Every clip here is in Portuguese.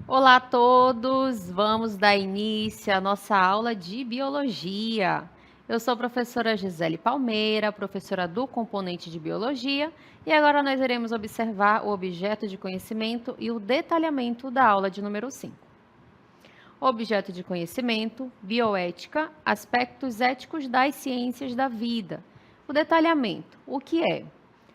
Olá a todos, vamos dar início à nossa aula de Biologia. Eu sou a professora Gisele Palmeira, professora do componente de Biologia, e agora nós iremos observar o objeto de conhecimento e o detalhamento da aula de número 5. Objeto de conhecimento, bioética, aspectos éticos das ciências da vida. O detalhamento, o que é?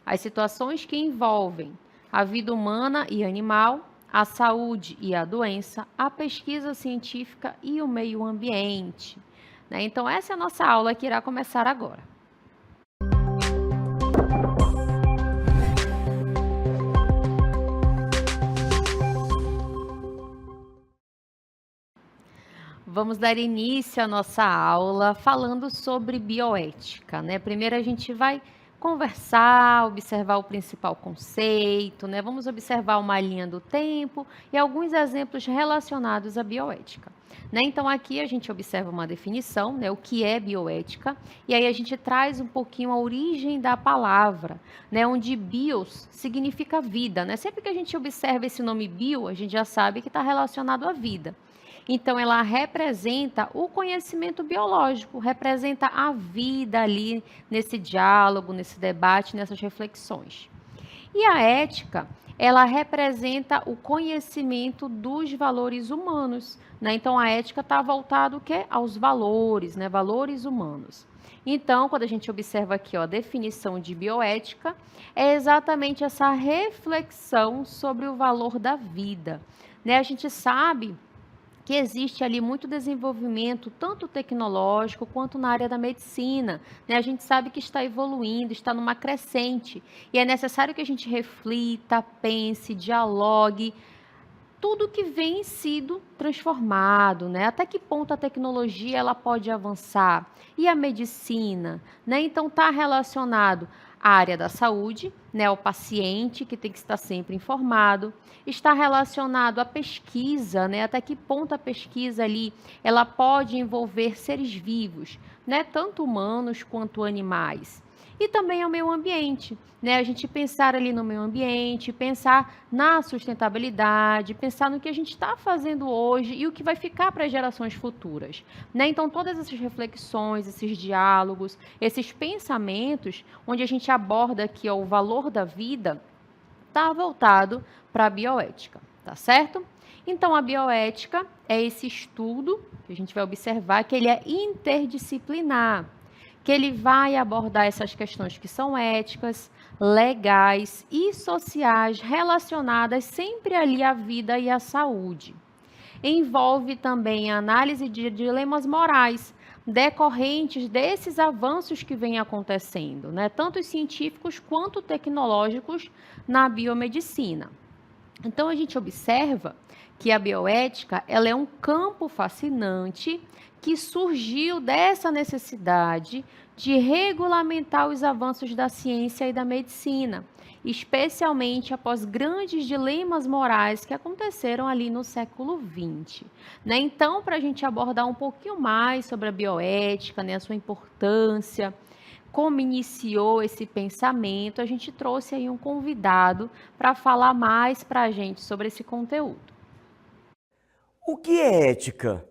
As situações que envolvem a vida humana e animal, a saúde e a doença, a pesquisa científica e o meio ambiente. Então, essa é a nossa aula que irá começar agora. Vamos dar início à nossa aula falando sobre bioética, Primeiro a gente vai conversar, observar o principal conceito, Vamos observar uma linha do tempo e alguns exemplos relacionados à bioética. Então, aqui a gente observa uma definição, o que é bioética, e aí a gente traz um pouquinho a origem da palavra, onde bios significa vida, Sempre que a gente observa esse nome bio, a gente já sabe que está relacionado à vida. Então, ela representa o conhecimento biológico, representa a vida ali nesse diálogo, nesse debate, nessas reflexões. E a ética, ela representa o conhecimento dos valores humanos, Então, a ética está voltada aos valores, valores humanos. Então, quando a gente observa aqui a definição de bioética, é exatamente essa reflexão sobre o valor da vida. A gente sabe que existe ali muito desenvolvimento, tanto tecnológico quanto na área da medicina. A gente sabe que está evoluindo, está numa crescente, e é necessário que a gente reflita, pense, dialogue, tudo que vem sido transformado, Até que ponto a tecnologia ela pode avançar? E a medicina, Então, está relacionado à área da saúde, o paciente que tem que estar sempre informado, está relacionado à pesquisa, Até que ponto a pesquisa ali, ela pode envolver seres vivos, Tanto humanos quanto animais. E também ao meio ambiente, A gente pensar ali no meio ambiente, pensar na sustentabilidade, pensar no que a gente está fazendo hoje e o que vai ficar para as gerações futuras, Então, todas essas reflexões, esses diálogos, esses pensamentos, onde a gente aborda aqui o valor da vida, está voltado para a bioética, tá certo? Então, a bioética é esse estudo que a gente vai observar que ele é interdisciplinar, que ele vai abordar essas questões que são éticas, legais e sociais relacionadas sempre ali à vida e à saúde. Envolve também a análise de dilemas morais decorrentes desses avanços que vêm acontecendo, tanto científicos quanto tecnológicos na biomedicina. Então, a gente observa que a bioética ela é um campo fascinante que surgiu dessa necessidade de regulamentar os avanços da ciência e da medicina, especialmente após grandes dilemas morais que aconteceram ali no século XX. Então, para a gente abordar um pouquinho mais sobre a bioética, a sua importância, como iniciou esse pensamento, a gente trouxe aí um convidado para falar mais para a gente sobre esse conteúdo. O que é ética?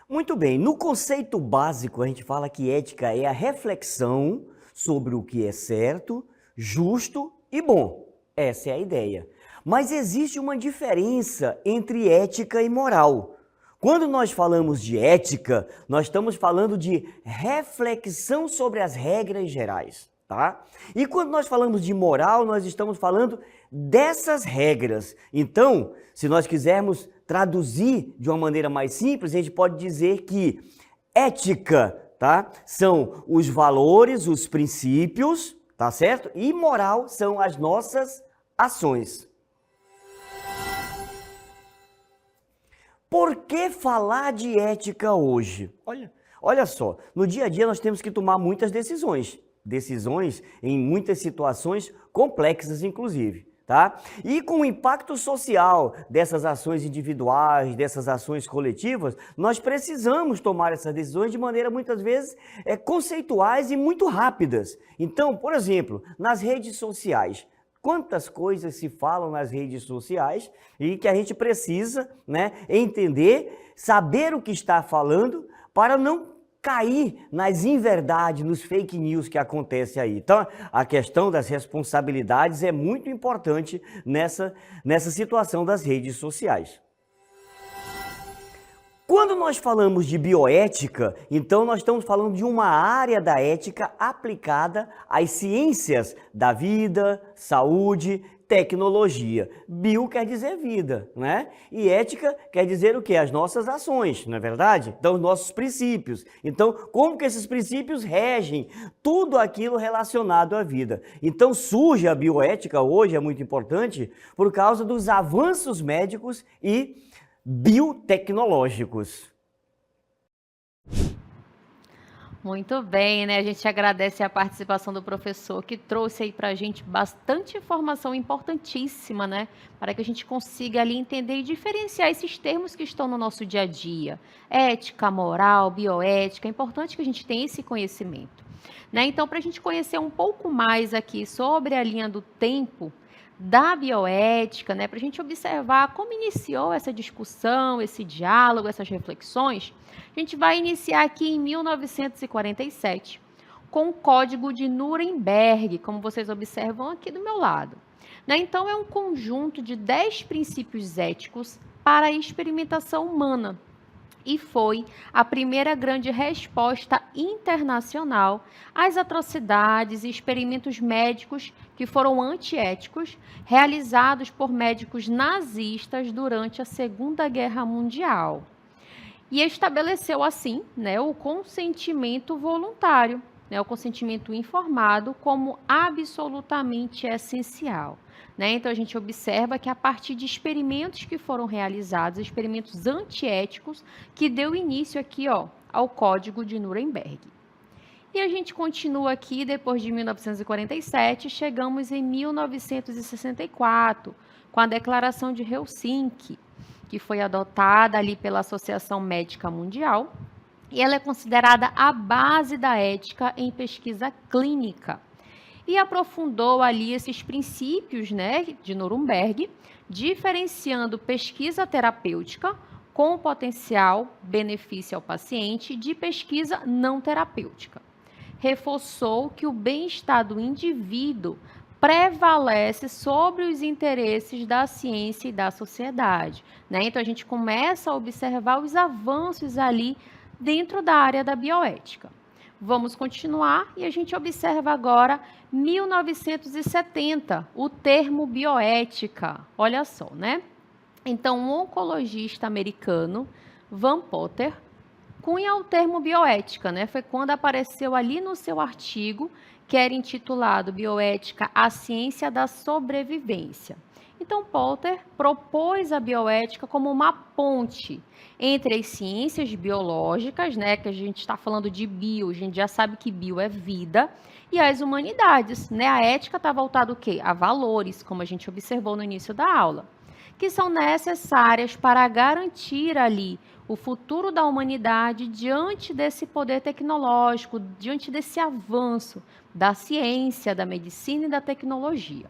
Muito bem, no conceito básico a gente fala que ética é a reflexão sobre o que é certo, justo e bom. Essa é a ideia. Mas existe uma diferença entre ética e moral. Quando nós falamos de ética, nós estamos falando de reflexão sobre as regras gerais, tá? E quando nós falamos de moral, nós estamos falando dessas regras. Então, se nós quisermos traduzir de uma maneira mais simples, a gente pode dizer que ética, tá? São os valores, os princípios, tá certo? E moral são as nossas ações. Por que falar de ética hoje? Olha só, no dia a dia nós temos que tomar muitas decisões. Decisões em muitas situações complexas, inclusive. tá? E com o impacto social dessas ações individuais, dessas ações coletivas, nós precisamos tomar essas decisões de maneira muitas vezes conceituais e muito rápidas. Então, por exemplo, nas redes sociais, quantas coisas se falam nas redes sociais e que a gente precisa, né, entender, saber o que está falando para não cair nas inverdades, nos fake news que acontece aí. Então, a questão das responsabilidades é muito importante nessa situação das redes sociais. Quando nós falamos de bioética, então nós estamos falando de uma área da ética aplicada às ciências da vida, saúde, tecnologia. Bio quer dizer vida, né? E ética quer dizer o quê? As nossas ações, não é verdade? Então, os nossos princípios. Então, como que esses princípios regem tudo aquilo relacionado à vida? Então, surge a bioética hoje, é muito importante, por causa dos avanços médicos e biotecnológicos. Muito bem, né? A gente agradece a participação do professor, que trouxe aí para a gente bastante informação importantíssima, né? Para que a gente consiga ali entender e diferenciar esses termos que estão no nosso dia a dia. Ética, moral, bioética, é importante que a gente tenha esse conhecimento, né? Então, para a gente conhecer um pouco mais aqui sobre a linha do tempo da bioética, né? Para a gente observar como iniciou essa discussão, esse diálogo, essas reflexões, a gente vai iniciar aqui em 1947, com o Código de Nuremberg, como vocês observam aqui do meu lado, né? Então, é um conjunto de 10 princípios éticos para a experimentação humana e foi a primeira grande resposta internacional às atrocidades e experimentos médicos que foram antiéticos realizados por médicos nazistas durante a Segunda Guerra Mundial. E estabeleceu, assim, né, o consentimento voluntário, né, o consentimento informado como absolutamente essencial, né? Então, a gente observa que a partir de experimentos que foram realizados, experimentos antiéticos, que deu início aqui, ó, ao Código de Nuremberg. E a gente continua aqui, depois de 1947, chegamos em 1964, com a Declaração de Helsinki, que foi adotada ali pela Associação Médica Mundial, e ela é considerada a base da ética em pesquisa clínica. E aprofundou ali esses princípios, né, de Nuremberg, diferenciando pesquisa terapêutica com potencial benefício ao paciente de pesquisa não terapêutica. Reforçou que o bem-estar do indivíduo prevalece sobre os interesses da ciência e da sociedade, né? Então, a gente começa a observar os avanços ali dentro da área da bioética. Vamos continuar e a gente observa agora 1970, o termo bioética. Olha só, né? Então, um oncologista americano, Van Potter, cunha o termo bioética, né? Foi quando apareceu ali no seu artigo, que era intitulado Bioética, a ciência da sobrevivência. Então, Potter propôs a bioética como uma ponte entre as ciências biológicas, né, que a gente está falando de bio, a gente já sabe que bio é vida, e as humanidades, né? A ética está voltada o quê? A valores, como a gente observou no início da aula, que são necessárias para garantir ali o futuro da humanidade diante desse poder tecnológico, diante desse avanço da ciência, da medicina e da tecnologia.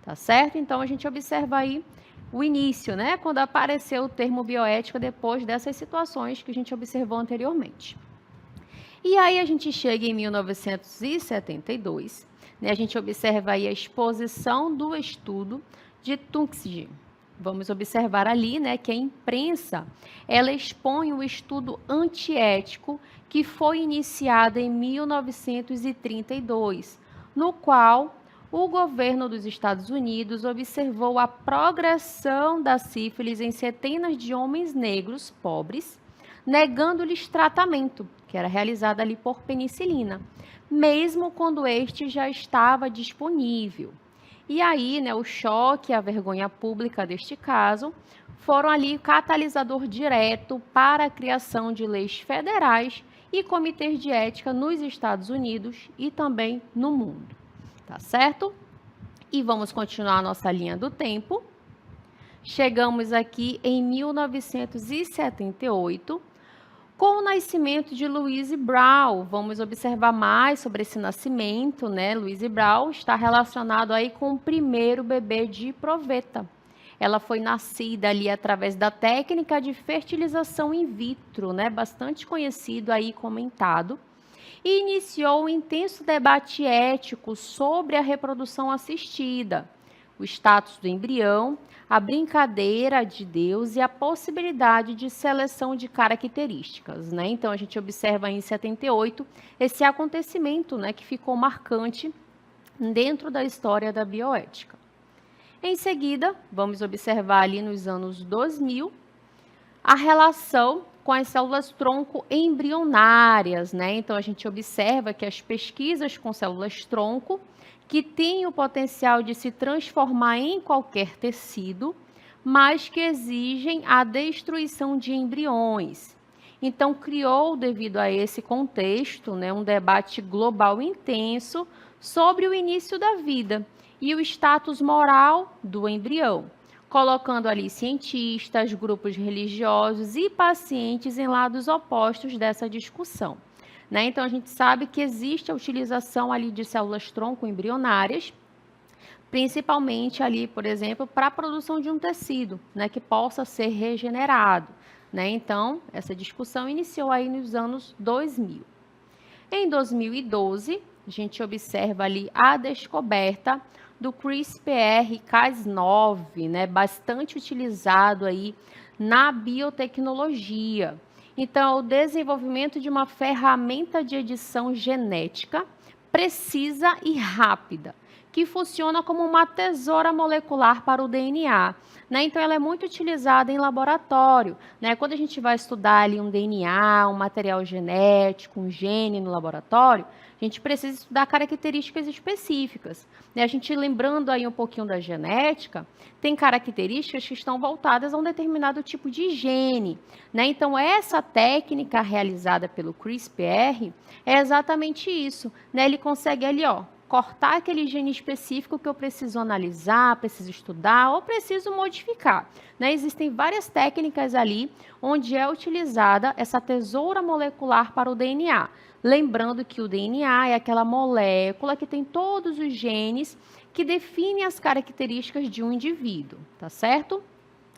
Tá certo? Então, a gente observa aí o início, né? Quando apareceu o termo bioética depois dessas situações que a gente observou anteriormente. E aí a gente chega em 1972, né? A gente observa aí a exposição do estudo de Tuskegee. Vamos observar ali, né, que a imprensa, ela expõe o estudo antiético que foi iniciado em 1932, no qual o governo dos Estados Unidos observou a progressão da sífilis em centenas de homens negros pobres, negando-lhes tratamento, que era realizado ali por penicilina, mesmo quando este já estava disponível. E aí, né, o choque e a vergonha pública deste caso foram ali catalisador direto para a criação de leis federais e comitês de ética nos Estados Unidos e também no mundo. Tá certo? E vamos continuar a nossa linha do tempo. Chegamos aqui em 1978, com o nascimento de Louise Brown. Vamos observar mais sobre esse nascimento, né? Louise Brown está relacionado aí com o primeiro bebê de proveta. Ela foi nascida ali através da técnica de fertilização in vitro, né? Bastante conhecido aí, comentado. E iniciou um intenso debate ético sobre a reprodução assistida, o status do embrião, a brincadeira de Deus e a possibilidade de seleção de características, né? Então, a gente observa em 78 esse acontecimento, né, que ficou marcante dentro da história da bioética. Em seguida, vamos observar ali nos anos 2000 a relação com as células-tronco embrionárias, né? Então, a gente observa que as pesquisas com células-tronco, que têm o potencial de se transformar em qualquer tecido, mas que exigem a destruição de embriões. Então, criou, devido a esse contexto, né, um debate global intenso sobre o início da vida e o status moral do embrião, colocando ali cientistas, grupos religiosos e pacientes em lados opostos dessa discussão. Né? Então, a gente sabe que existe a utilização ali de células-tronco embrionárias, principalmente ali, por exemplo, para a produção de um tecido, né, que possa ser regenerado. Né? Então, essa discussão iniciou aí nos anos 2000. Em 2012, a gente observa ali a descoberta do CRISPR-Cas9, né, bastante utilizado aí na biotecnologia. Então, o desenvolvimento de uma ferramenta de edição genética precisa e rápida, que funciona como uma tesoura molecular para o DNA. Né? Então, ela é muito utilizada em laboratório. Né? Quando a gente vai estudar ali um DNA, um material genético, um gene no laboratório, a gente precisa estudar características específicas. Né? A gente, lembrando aí um pouquinho da genética, tem características que estão voltadas a um determinado tipo de gene. Né? Então, essa técnica realizada pelo CRISPR é exatamente isso. Né? Ele consegue ali, cortar aquele gene específico que eu preciso analisar, preciso estudar ou preciso modificar. Né? Existem várias técnicas ali onde é utilizada essa tesoura molecular para o DNA. Lembrando que o DNA é aquela molécula que tem todos os genes que definem as características de um indivíduo, tá certo?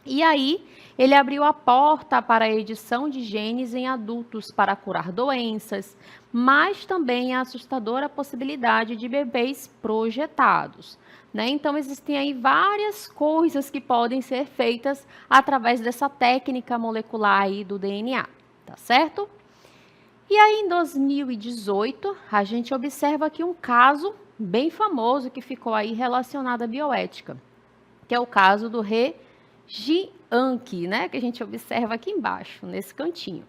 E aí, ele abriu a porta para a edição de genes em adultos para curar doenças, mas também a assustadora possibilidade de bebês projetados. Né? Então, existem aí várias coisas que podem ser feitas através dessa técnica molecular aí do DNA, tá certo? E aí, em 2018, a gente observa aqui um caso bem famoso que ficou aí relacionado à bioética, que é o caso do Jiangke, né, que a gente observa aqui embaixo, nesse cantinho.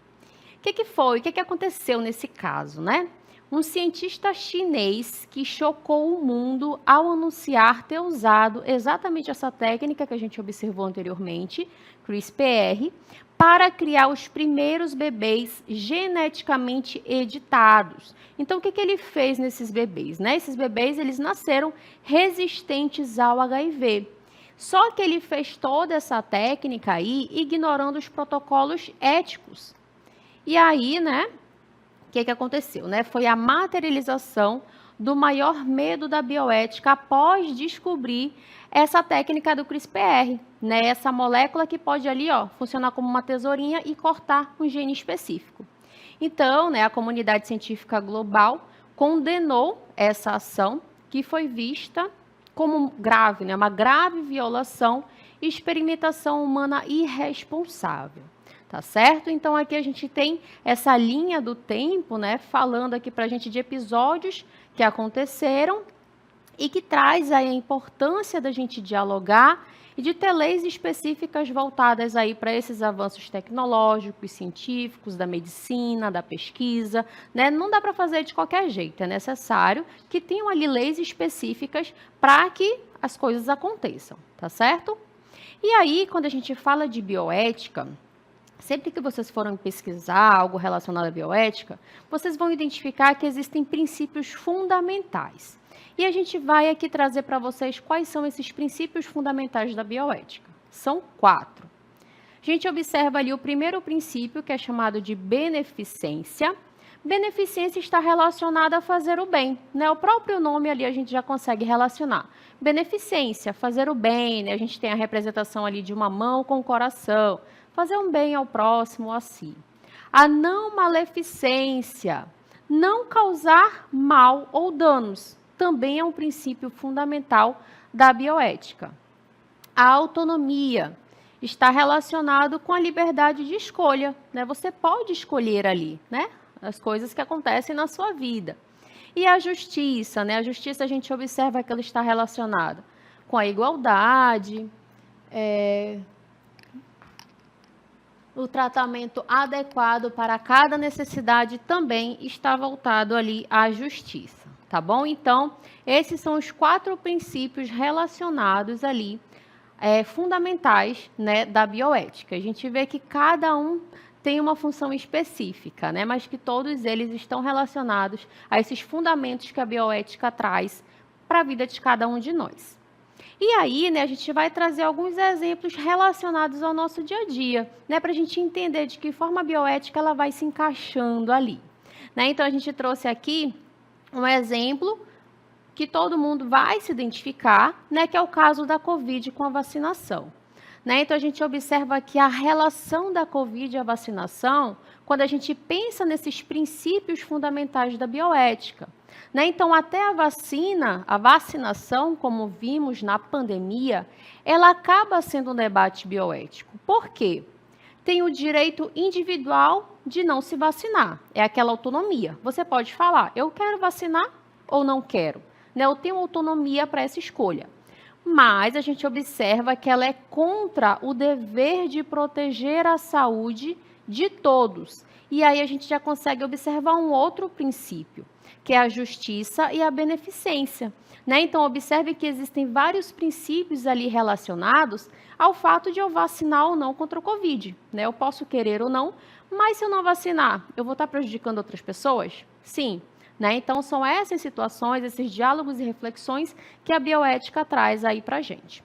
O que foi? O que aconteceu nesse caso, né? Um cientista chinês que chocou o mundo ao anunciar ter usado exatamente essa técnica que a gente observou anteriormente, CRISPR, para criar os primeiros bebês geneticamente editados. Então, o que ele fez nesses bebês? Né? Esses bebês, eles nasceram resistentes ao HIV. Só que ele fez toda essa técnica aí, ignorando os protocolos éticos. E aí, né, o que aconteceu? Né? Foi a materialização do maior medo da bioética após descobrir essa técnica do CRISPR, né? Essa molécula que pode ali, funcionar como uma tesourinha e cortar um gene específico. Então, né, a comunidade científica global condenou essa ação, que foi vista como grave, né, uma grave violação e experimentação humana irresponsável. Tá certo? Então, aqui a gente tem essa linha do tempo, né, falando aqui para a gente de episódios que aconteceram e que traz aí a importância da gente dialogar e de ter leis específicas voltadas aí para esses avanços tecnológicos, científicos, da medicina, da pesquisa, né? Não dá para fazer de qualquer jeito, é necessário que tenham ali leis específicas para que as coisas aconteçam, tá certo? E aí, quando a gente fala de bioética, sempre que vocês forem pesquisar algo relacionado à bioética, vocês vão identificar que existem princípios fundamentais. E a gente vai aqui trazer para vocês quais são esses princípios fundamentais da bioética. São 4. A gente observa ali o primeiro princípio, que é chamado de beneficência. Beneficência está relacionada a fazer o bem, né? O próprio nome ali a gente já consegue relacionar. Beneficência, fazer o bem, né? A gente tem a representação ali de uma mão com o coração, fazer um bem ao próximo, a si. A não maleficência, não causar mal ou danos, também é um princípio fundamental da bioética. A autonomia está relacionado com a liberdade de escolha, né? Você pode escolher ali, né? As coisas que acontecem na sua vida. E a justiça, né? A justiça a gente observa que ela está relacionada com a igualdade, o tratamento adequado para cada necessidade também está voltado ali à justiça, tá bom? Então, esses são os 4 princípios relacionados ali, fundamentais, né, da bioética. A gente vê que cada um tem uma função específica, né, mas que todos eles estão relacionados a esses fundamentos que a bioética traz para a vida de cada um de nós. E aí, né, a gente vai trazer alguns exemplos relacionados ao nosso dia a dia, né, para a gente entender de que forma a bioética ela vai se encaixando ali. Né? Então, a gente trouxe aqui um exemplo que todo mundo vai se identificar, né, que é o caso da Covid com a vacinação. Né? Então, a gente observa aqui a relação da Covid e a vacinação quando a gente pensa nesses princípios fundamentais da bioética. Né? Então, até a vacinação, como vimos na pandemia, ela acaba sendo um debate bioético. Por quê? Tem o direito individual de não se vacinar, é aquela autonomia. Você pode falar, eu quero vacinar ou não quero. Né? Eu tenho autonomia para essa escolha. Mas a gente observa que ela é contra o dever de proteger a saúde de todos. E aí a gente já consegue observar um outro princípio, que é a justiça e a beneficência. Né? Então, observe que existem vários princípios ali relacionados ao fato de eu vacinar ou não contra o Covid. Né? Eu posso querer ou não, mas se eu não vacinar, eu vou estar prejudicando outras pessoas? Sim. Né? Então, são essas situações, esses diálogos e reflexões que a bioética traz aí para a gente.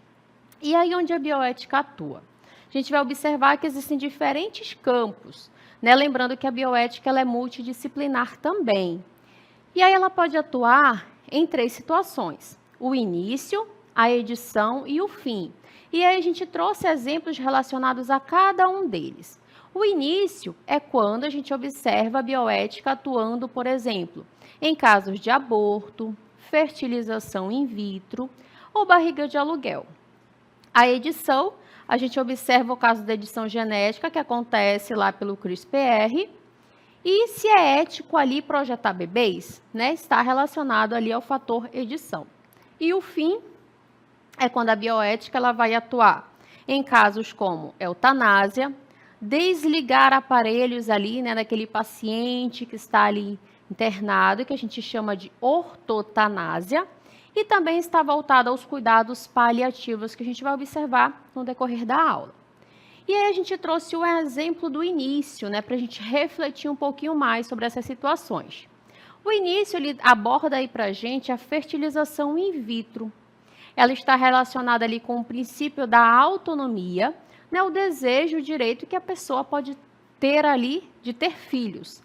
E aí, onde a bioética atua? A gente vai observar que existem diferentes campos, né? Lembrando que a bioética ela é multidisciplinar também. E aí ela pode atuar em 3 situações: o início, a edição e o fim. E aí a gente trouxe exemplos relacionados a cada um deles. O início é quando a gente observa a bioética atuando, por exemplo, em casos de aborto, fertilização in vitro ou barriga de aluguel. A edição, a gente observa o caso da edição genética, que acontece lá pelo CRISPR, e se é ético ali projetar bebês, né, está relacionado ali ao fator edição. E o fim é quando a bioética ela vai atuar em casos como eutanásia, desligar aparelhos ali, né, daquele paciente que está ali internado, que a gente chama de ortotanásia, e também está voltado aos cuidados paliativos, que a gente vai observar no decorrer da aula. E aí a gente trouxe o exemplo do início, né, para a gente refletir um pouquinho mais sobre essas situações. O início ele aborda aí para a gente a fertilização in vitro. Ela está relacionada ali com o princípio da autonomia, né, o desejo, o direito que a pessoa pode ter ali de ter filhos,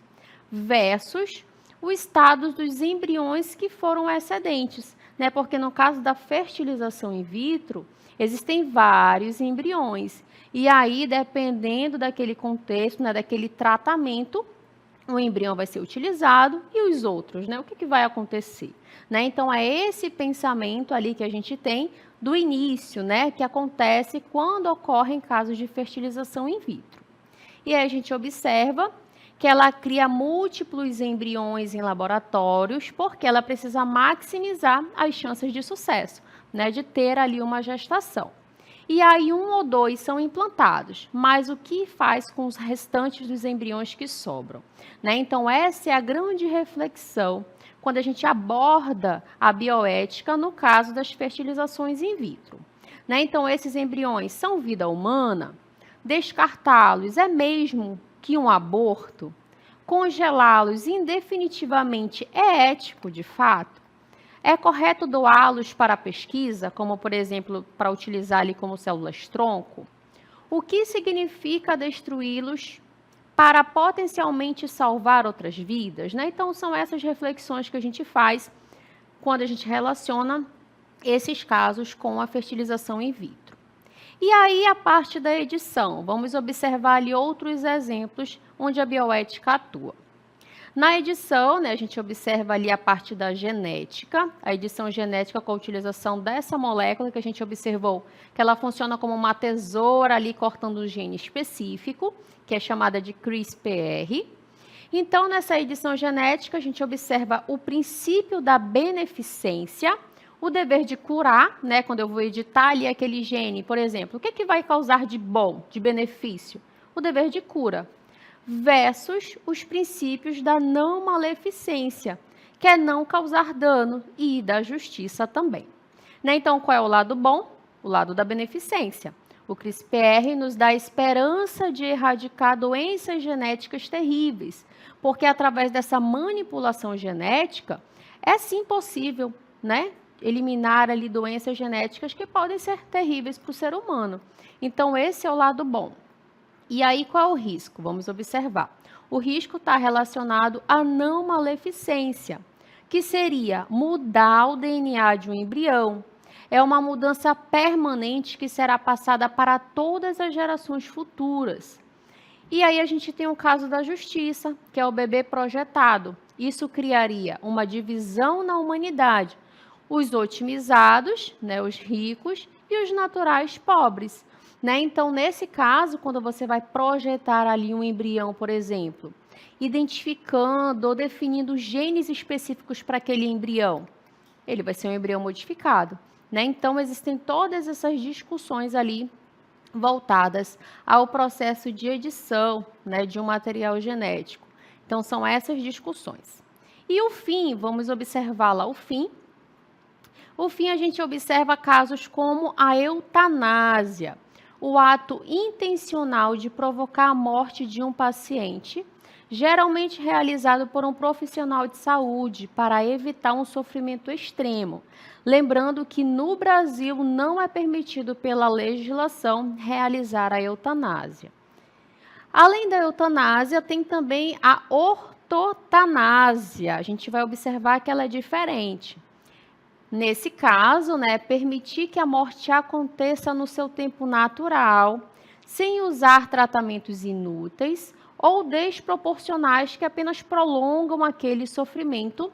versus o status dos embriões que foram excedentes, né, porque no caso da fertilização in vitro, existem vários embriões, e aí, dependendo daquele contexto, né, daquele tratamento, o embrião vai ser utilizado e os outros, né? O que vai acontecer? Né? Então, é esse pensamento ali que a gente tem do início, né? Que acontece quando ocorrem casos de fertilização in vitro. E aí a gente observa que ela cria múltiplos embriões em laboratórios, porque ela precisa maximizar as chances de sucesso, né? De ter ali uma gestação. E aí 1 ou 2 são implantados, mas o que faz com os restantes dos embriões que sobram? Né? Então, essa é a grande reflexão quando a gente aborda a bioética no caso das fertilizações in vitro. Né? Então, esses embriões são vida humana? Descartá-los é mesmo que um aborto? Congelá-los indefinitivamente é ético de fato? É correto doá-los para a pesquisa, como por exemplo, para utilizar ali como células-tronco? O que significa destruí-los para potencialmente salvar outras vidas, né? Então, são essas reflexões que a gente faz quando a gente relaciona esses casos com a fertilização in vitro. E aí, a parte da edição, vamos observar ali outros exemplos onde a bioética atua. Na edição, né, a gente observa ali a parte da genética, a edição genética com a utilização dessa molécula que a gente observou, que ela funciona como uma tesoura ali cortando um gene específico, que é chamada de CRISPR. Então, nessa edição genética, a gente observa o princípio da beneficência, o dever de curar, né, quando eu vou editar ali aquele gene, por exemplo, o que, que vai causar de bom, de benefício? O dever de cura. Versus os princípios da não maleficência, que é não causar dano, e da justiça também. Né? Então, qual é o lado bom? O lado da beneficência. O CRISPR nos dá a esperança de erradicar doenças genéticas terríveis, porque através dessa manipulação genética, é sim possível, né, eliminar ali doenças genéticas que podem ser terríveis para o ser humano. Então, esse é o lado bom. E aí, qual é o risco? Vamos observar. O risco está relacionado à não maleficência, que seria mudar o DNA de um embrião. É uma mudança permanente que será passada para todas as gerações futuras. E aí a gente tem o caso da justiça, que é o bebê projetado. Isso criaria uma divisão na humanidade. Os otimizados, né, os ricos, e os naturais pobres. Né? Então, nesse caso, quando você vai projetar ali um embrião, por exemplo, identificando ou definindo genes específicos para aquele embrião, ele vai ser um embrião modificado. Né? Então, existem todas essas discussões ali voltadas ao processo de edição, né, de um material genético. Então, são essas discussões. E o fim, vamos observar lá o fim. O fim, a gente observa casos como a eutanásia, o ato intencional de provocar a morte de um paciente, geralmente realizado por um profissional de saúde para evitar um sofrimento extremo. Lembrando que no Brasil não é permitido pela legislação realizar a eutanásia. Além da eutanásia, tem também a ortotanásia. A gente vai observar que ela é diferente. Nesse caso, né, permitir que a morte aconteça no seu tempo natural, sem usar tratamentos inúteis ou desproporcionais que apenas prolongam aquele sofrimento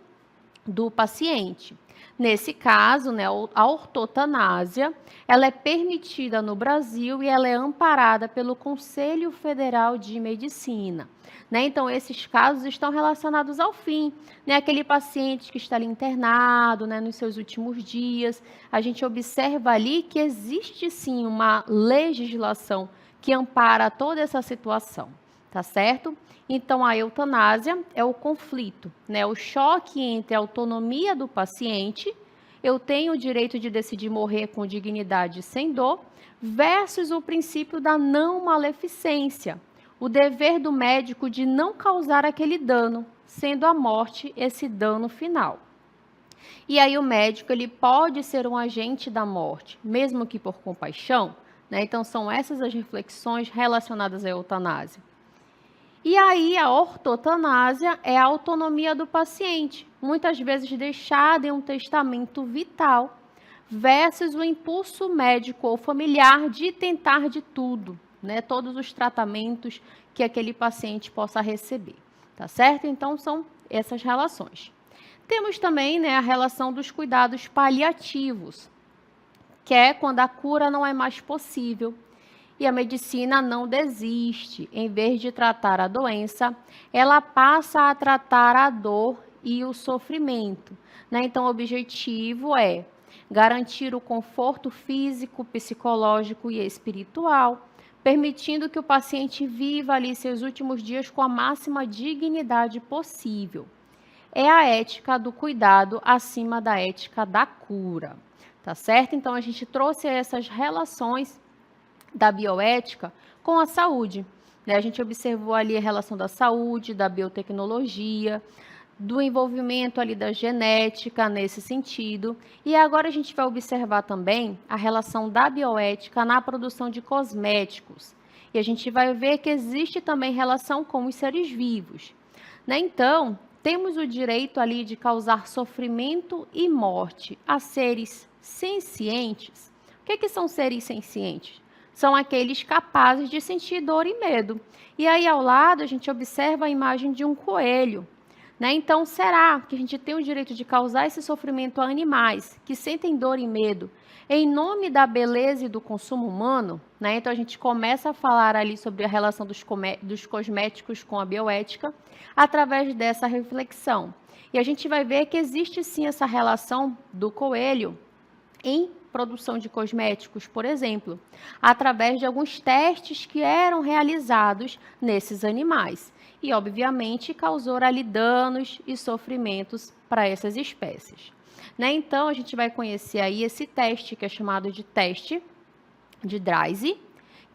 do paciente. Nesse caso, né, a ortotanásia, ela é permitida no Brasil e ela é amparada pelo Conselho Federal de Medicina. Né? Então, esses casos estão relacionados ao fim. Né? Aquele paciente que está ali internado, né, nos seus últimos dias, a gente observa ali que existe sim uma legislação que ampara toda essa situação, tá certo? Então, a eutanásia é o conflito, né? O choque entre a autonomia do paciente, eu tenho o direito de decidir morrer com dignidade e sem dor, versus o princípio da não maleficência, o dever do médico de não causar aquele dano, sendo a morte esse dano final. E aí o médico ele pode ser um agente da morte, mesmo que por compaixão, né? Então, são essas as reflexões relacionadas à eutanásia. E aí, a ortotanásia é a autonomia do paciente, muitas vezes deixada em um testamento vital, versus o impulso médico ou familiar de tentar de tudo, né? Todos os tratamentos que aquele paciente possa receber, tá certo? Então, são essas relações. Temos também, né, a relação dos cuidados paliativos, que é quando a cura não é mais possível. E a medicina não desiste. Em vez de tratar a doença, ela passa a tratar a dor e o sofrimento. Né? Então, o objetivo é garantir o conforto físico, psicológico e espiritual, permitindo que o paciente viva ali seus últimos dias com a máxima dignidade possível. É a ética do cuidado acima da ética da cura. Tá certo? Então, a gente trouxe essas relações da bioética com a saúde. Né? A gente observou ali a relação da saúde, da biotecnologia, do envolvimento ali da genética nesse sentido. E agora a gente vai observar também a relação da bioética na produção de cosméticos. E a gente vai ver que existe também relação com os seres vivos. Né? Então, temos o direito ali de causar sofrimento e morte a seres sencientes. O que são seres sencientes? São aqueles capazes de sentir dor e medo. E aí, ao lado, a gente observa a imagem de um coelho. Né? Então, será que a gente tem o direito de causar esse sofrimento a animais que sentem dor e medo em nome da beleza e do consumo humano? Né? Então, a gente começa a falar ali sobre a relação dos cosméticos com a bioética através dessa reflexão. E a gente vai ver que existe sim essa relação do coelho em produção de cosméticos, por exemplo, através de alguns testes que eram realizados nesses animais. E, obviamente, causou ali danos e sofrimentos para essas espécies. Né? Então, a gente vai conhecer aí esse teste, que é chamado de teste de Dreyse,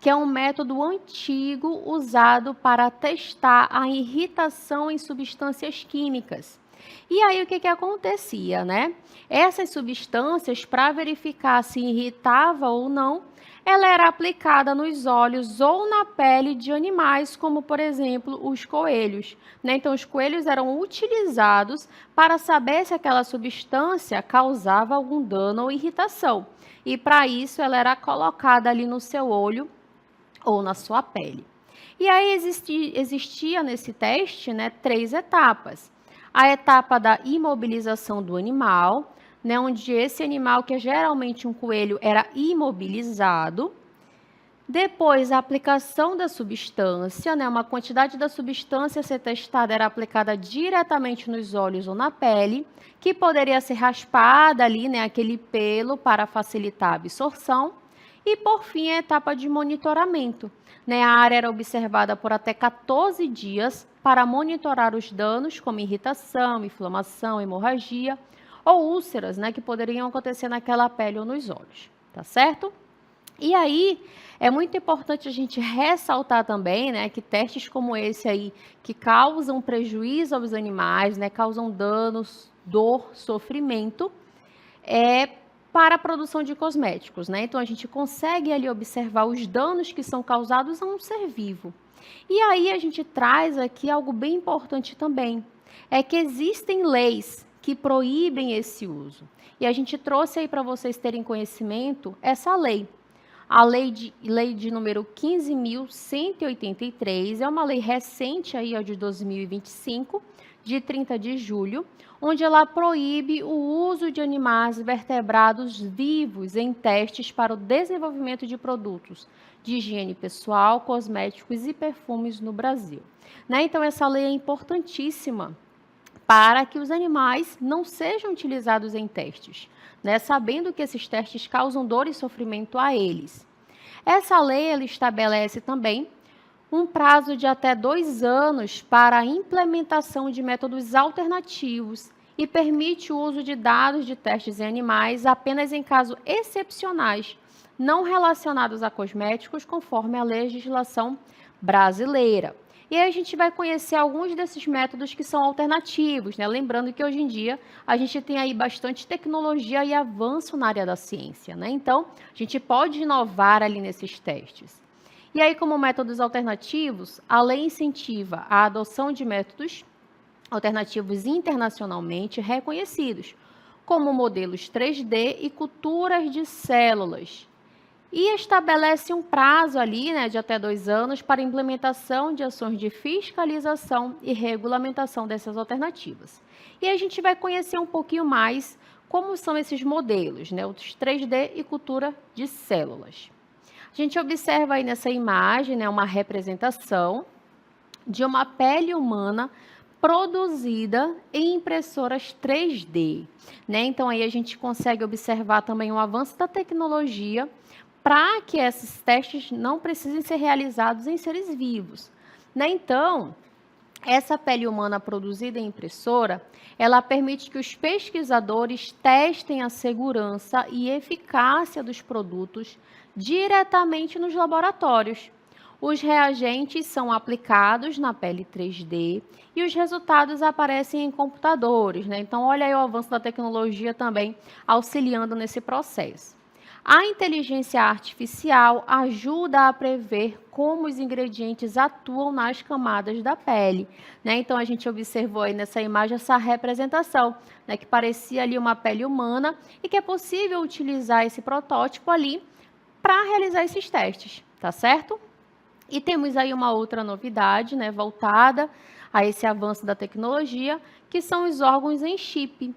que é um método antigo usado para testar a irritação em substâncias químicas. E aí, o que acontecia, né? Essas substâncias, para verificar se irritava ou não, ela era aplicada nos olhos ou na pele de animais, como, por exemplo, os coelhos. Né? Então, os coelhos eram utilizados para saber se aquela substância causava algum dano ou irritação. E, para isso, ela era colocada ali no seu olho ou na sua pele. E aí, existia nesse teste, né, 3 etapas. A etapa da imobilização do animal, né, onde esse animal, que é geralmente um coelho, era imobilizado. Depois, a aplicação da substância, né, uma quantidade da substância a ser testada era aplicada diretamente nos olhos ou na pele, que poderia ser raspada ali, né, aquele pelo para facilitar a absorção. E, por fim, a etapa de monitoramento. Né, a área era observada por até 14 dias para monitorar os danos, como irritação, inflamação, hemorragia, ou úlceras, né, que poderiam acontecer naquela pele ou nos olhos, tá certo? E aí, é muito importante a gente ressaltar também, né, que testes como esse aí, que causam prejuízo aos animais, né, causam danos, dor, sofrimento, para a produção de cosméticos, né? Então, a gente consegue ali observar os danos que são causados a um ser vivo. E aí, a gente traz aqui algo bem importante também, é que existem leis que proíbem esse uso. E a gente trouxe aí para vocês terem conhecimento essa lei. A lei de número 15.183 é uma lei recente aí, ó, de 2025, de 30 de julho, onde ela proíbe o uso de animais vertebrados vivos em testes para o desenvolvimento de produtos de higiene pessoal, cosméticos e perfumes no Brasil. Né? Então, essa lei é importantíssima para que os animais não sejam utilizados em testes, né? Sabendo que esses testes causam dor e sofrimento a eles. Essa lei ela estabelece também um prazo de até 2 anos para a implementação de métodos alternativos e permite o uso de dados de testes em animais apenas em casos excepcionais, não relacionados a cosméticos, conforme a legislação brasileira. E aí a gente vai conhecer alguns desses métodos que são alternativos, né? Lembrando que hoje em dia a gente tem aí bastante tecnologia e avanço na área da ciência, né? Então, a gente pode inovar ali nesses testes. E aí, como métodos alternativos, a lei incentiva a adoção de métodos alternativos internacionalmente reconhecidos, como modelos 3D e culturas de células. E estabelece um prazo ali, né, de até 2 anos para a implementação de ações de fiscalização e regulamentação dessas alternativas. E a gente vai conhecer um pouquinho mais como são esses modelos, né, os 3D e cultura de células. A gente observa aí nessa imagem, né, uma representação de uma pele humana produzida em impressoras 3D. Né? Então, aí a gente consegue observar também o avanço da tecnologia para que esses testes não precisem ser realizados em seres vivos. Né? Então, essa pele humana produzida em impressora, ela permite que os pesquisadores testem a segurança e eficácia dos produtos diretamente nos laboratórios. Os reagentes são aplicados na pele 3D e os resultados aparecem em computadores, né? Então, olha aí o avanço da tecnologia também auxiliando nesse processo. A inteligência artificial ajuda a prever como os ingredientes atuam nas camadas da pele, né? Então, a gente observou aí nessa imagem essa representação, né, que parecia ali uma pele humana e que é possível utilizar esse protótipo ali para realizar esses testes, tá certo? E temos aí uma outra novidade, né, voltada a esse avanço da tecnologia, que são os órgãos em chip,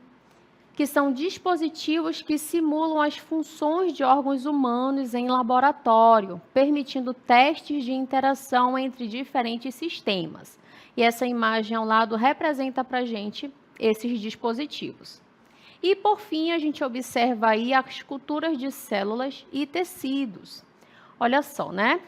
que são dispositivos que simulam as funções de órgãos humanos em laboratório, permitindo testes de interação entre diferentes sistemas. E essa imagem ao lado representa para a gente esses dispositivos. E, por fim, a gente observa aí as culturas de células e tecidos. Olha só, né?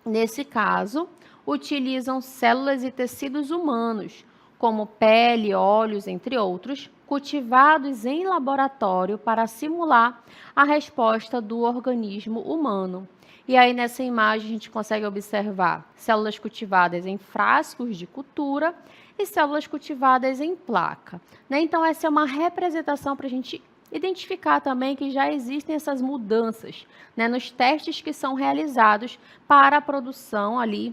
Nesse caso, utilizam células e tecidos humanos, como pele, olhos, entre outros, cultivados em laboratório para simular a resposta do organismo humano. E aí, nessa imagem, a gente consegue observar células cultivadas em frascos de cultura e células cultivadas em placa, né? Então, essa é uma representação para a gente identificar também que já existem essas mudanças, né, nos testes que são realizados para a produção ali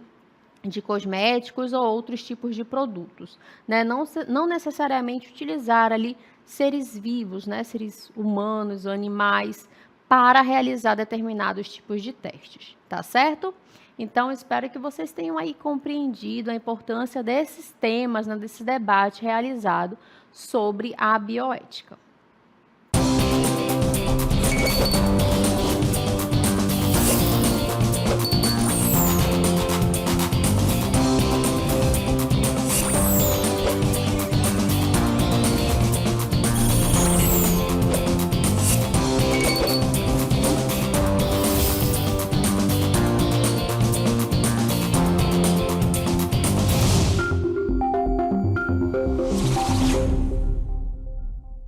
de cosméticos ou outros tipos de produtos, né? Não necessariamente utilizar ali seres vivos, né, seres humanos ou animais, para realizar determinados tipos de testes, tá certo? Então, espero que vocês tenham aí compreendido a importância desses temas, né, desse debate realizado sobre a bioética.